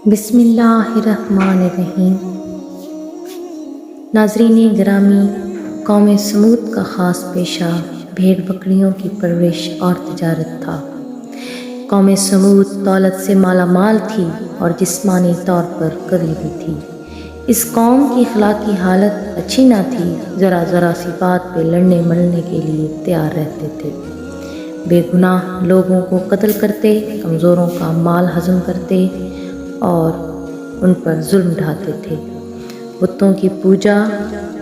بسم اللہ الرحمن الرحیم۔ ناظرین گرامی، قوم سمود کا خاص پیشہ بھیڑ بکریوں کی پرورش اور تجارت تھا۔ قوم سمود دولت سے مالا مال تھی اور جسمانی طور پر قوی بھی تھی۔ اس قوم کی اخلاقی حالت اچھی نہ تھی، ذرا ذرا سی بات پہ لڑنے ملنے کے لیے تیار رہتے تھے۔ بے گناہ لوگوں کو قتل کرتے، کمزوروں کا مال ہضم کرتے اور ان پر ظلم ڈھاتے تھے۔ بتوں کی پوجا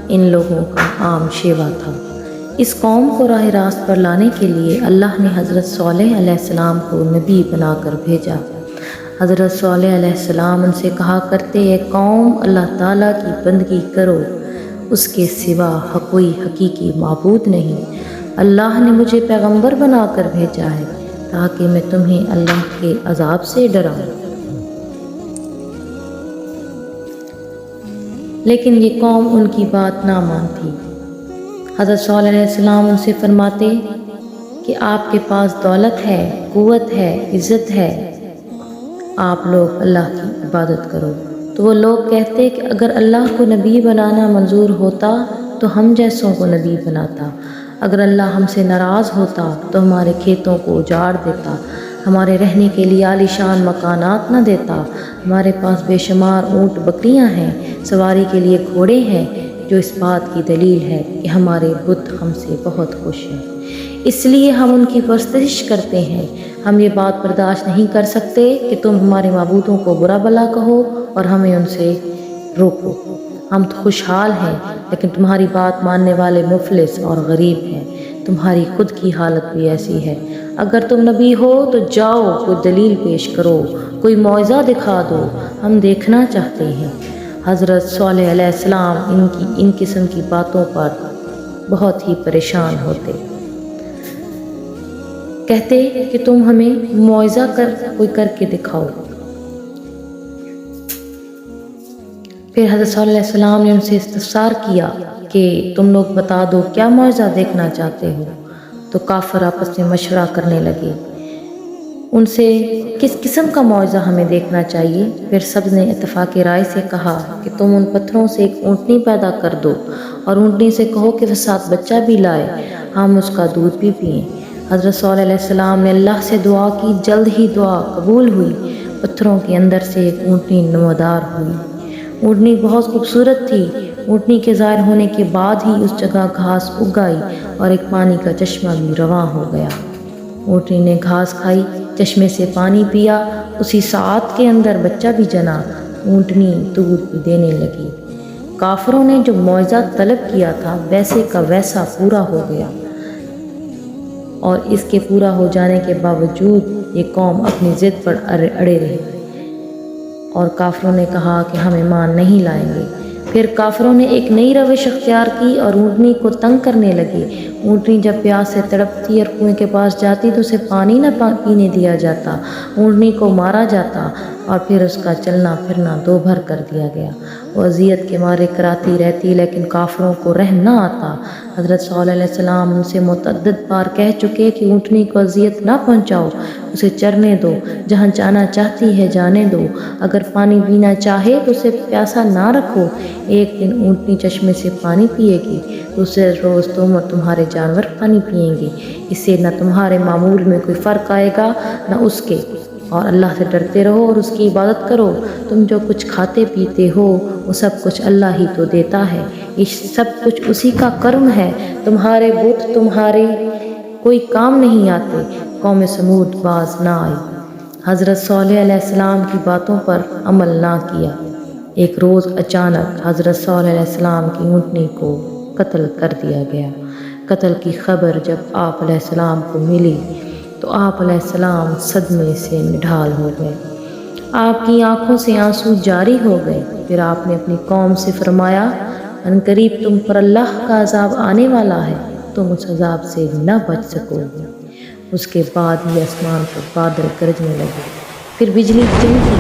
ان لوگوں کا عام شیوا تھا۔ اس قوم کو راہ راست پر لانے کے لیے اللہ نے حضرت صالح علیہ السلام کو نبی بنا کر بھیجا۔ حضرت صالح علیہ السلام ان سے کہا کرتے، اے قوم، اللہ تعالیٰ کی بندگی کرو، اس کے سوا کوئی حقیقی معبود نہیں۔ اللہ نے مجھے پیغمبر بنا کر بھیجا ہے تاکہ میں تمہیں اللہ کے عذاب سے ڈراؤں۔ لیکن یہ قوم ان کی بات نہ مانتی۔ حضرت صالح علیہ السلام ان سے فرماتے کہ آپ کے پاس دولت ہے، قوت ہے، عزت ہے، آپ لوگ اللہ کی عبادت کرو۔ تو وہ لوگ کہتے کہ اگر اللہ کو نبی بنانا منظور ہوتا تو ہم جیسوں کو نبی بناتا۔ اگر اللہ ہم سے ناراض ہوتا تو ہمارے کھیتوں کو اجاڑ دیتا، ہمارے رہنے کے لیے عالی شان مکانات نہ دیتا۔ ہمارے پاس بے شمار اونٹ بکریاں ہیں، سواری کے لیے گھوڑے ہیں، جو اس بات کی دلیل ہے کہ ہمارے بت ہم سے بہت خوش ہیں، اس لیے ہم ان کی پرستش کرتے ہیں۔ ہم یہ بات برداشت نہیں کر سکتے کہ تم ہمارے معبودوں کو برا بھلا کہو اور ہمیں ان سے روکو۔ ہم تو خوشحال ہیں، لیکن تمہاری بات ماننے والے مفلس اور غریب ہیں۔ تمہاری خود کی حالت بھی ایسی ہے۔ اگر تم نبی ہو تو جاؤ، کوئی دلیل پیش کرو، کوئی معجزہ دکھا دو، ہم دیکھنا چاہتے ہیں۔ حضرت صالح علیہ السلام ان قسم کی باتوں پر بہت ہی پریشان ہوتے، کہتے کہ تم ہمیں معجزہ کر کے دکھاؤ۔ پھر حضرت صلی اللہ علیہ السلام نے ان سے استفسار کیا کہ تم لوگ بتا دو کیا معجزہ دیکھنا چاہتے ہو۔ تو کافر آپس میں مشورہ کرنے لگے ان سے کس قسم کا معجزہ ہمیں دیکھنا چاہیے۔ پھر سب نے اتفاق رائے سے کہا کہ تم ان پتھروں سے ایک اونٹنی پیدا کر دو اور اونٹنی سے کہو کہ وہ 7 بچہ بھی لائے، ہم اس کا دودھ بھی پئیں۔ حضرت صلی اللہ علیہ السلام نے اللہ سے دعا کی، جلد ہی دعا قبول ہوئی۔ پتھروں کے اندر سے ایک اونٹنی نمودار ہوئی۔ اونٹنی بہت خوبصورت تھی۔ اونٹنی کے ظاہر ہونے کے بعد ہی اس جگہ گھاس اگ گئی اور ایک پانی کا چشمہ بھی رواں ہو گیا۔ اونٹنی نے گھاس کھائی، چشمے سے پانی پیا، اسی ساعت کے اندر بچہ بھی جنا، اونٹنی دودھ بھی دینے لگی۔ کافروں نے جو معجزہ طلب کیا تھا ویسے کا ویسا پورا ہو گیا، اور اس کے پورا ہو جانے کے باوجود یہ قوم اپنی ضد پر اڑے رہے اور کافروں نے کہا کہ ہم ایمان نہیں لائیں گے۔ پھر کافروں نے ایک نئی روش اختیار کی اور اونٹنی کو تنگ کرنے لگے۔ اونٹنی جب پیاس سے تڑپتی اور کنویں کے پاس جاتی تو اسے پانی نہ پینے دیا جاتا، اونٹنی کو مارا جاتا اور پھر اس کا چلنا پھرنا دو بھر کر دیا گیا۔ وہ اذیت کے مارے کراتی رہتی، لیکن کافروں کو رحم نہ آتا۔ حضرت صلی اللہ علیہ السلام ان سے متعدد بار کہہ چکے کہ اونٹنی کو اذیت نہ پہنچاؤ، اسے چرنے دو، جہاں جانا چاہتی ہے جانے دو، اگر پانی پینا چاہے تو اسے پیاسا نہ رکھو۔ ایک دن اونٹنی چشمے سے پانی پیے گی، دوسرے روز تم اور تمہارے جانور پانی پئیں گے، اس سے نہ تمہارے معمول میں کوئی فرق آئے گا نہ اس کے، اور اللہ سے ڈرتے رہو اور اس کی عبادت کرو۔ تم جو کچھ کھاتے پیتے ہو وہ سب کچھ اللہ ہی تو دیتا ہے، یہ سب کچھ اسی کا کرم ہے، تمہارے بت تمہارے کوئی کام نہیں آتے۔ قوم سمود باز نہ آئی، حضرت صالح علیہ السلام کی باتوں پر عمل نہ کیا۔ ایک روز اچانک حضرت صالح علیہ السلام کی اونٹنی کو قتل کر دیا گیا۔ قتل کی خبر جب آپ علیہ السلام کو ملی تو آپ علیہ السلام صدمے سے نڈھال ہو گئے، آپ کی آنکھوں سے آنسو جاری ہو گئے۔ پھر آپ نے اپنی قوم سے فرمایا، عنقریب تم پر اللہ کا عذاب آنے والا ہے، تم اس عذاب سے نہ بچ سکو گے۔ اس کے بعد ہی آسمان پر بادل گرجنے لگے، پھر بجلی چمکی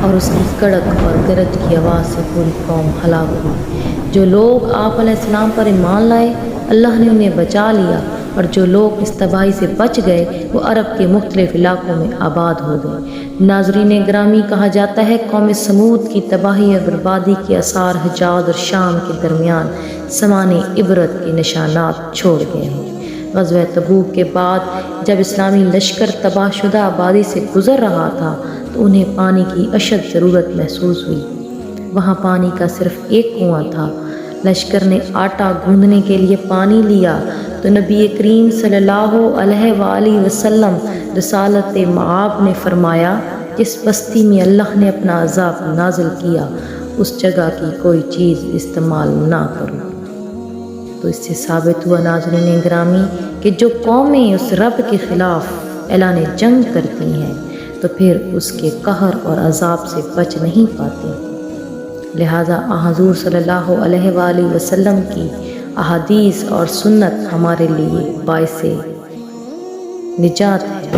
اور اس کی کڑک اور گرج کی آواز سے پوری قوم ہلاک ہوئی۔ جو لوگ آپ علیہ السلام پر ایمان لائے اللہ نے انہیں بچا لیا اور جو لوگ اس تباہی سے بچ گئے وہ عرب کے مختلف علاقوں میں آباد ہو گئے۔ ناظرین گرامی، کہا جاتا ہے قوم سمود کی تباہی اور بربادی کے آثار حجاز اور شام کے درمیان سمانے عبرت کے نشانات چھوڑ گئے ہیں۔ غزوہ تبوک کے بعد جب اسلامی لشکر تباہ شدہ آبادی سے گزر رہا تھا تو انہیں پانی کی اشد ضرورت محسوس ہوئی۔ وہاں پانی کا صرف ایک کنواں تھا۔ لشکر نے آٹا گوندھنے کے لیے پانی لیا تو نبی کریم صلی اللہ علیہ وآلہ وسلم رسالت مآب نے فرمایا، جس بستی میں اللہ نے اپنا عذاب نازل کیا اس جگہ کی کوئی چیز استعمال نہ کرو۔ تو اس سے ثابت ہوا ناظرین گرامی کہ جو قومیں اس رب کے خلاف اعلان جنگ کرتی ہیں تو پھر اس کے قہر اور عذاب سے بچ نہیں پاتی۔ لہٰذا حضور صلی اللہ علیہ وآلہ وسلم کی احادیث اور سنت ہمارے لیے باعث نجات ہے۔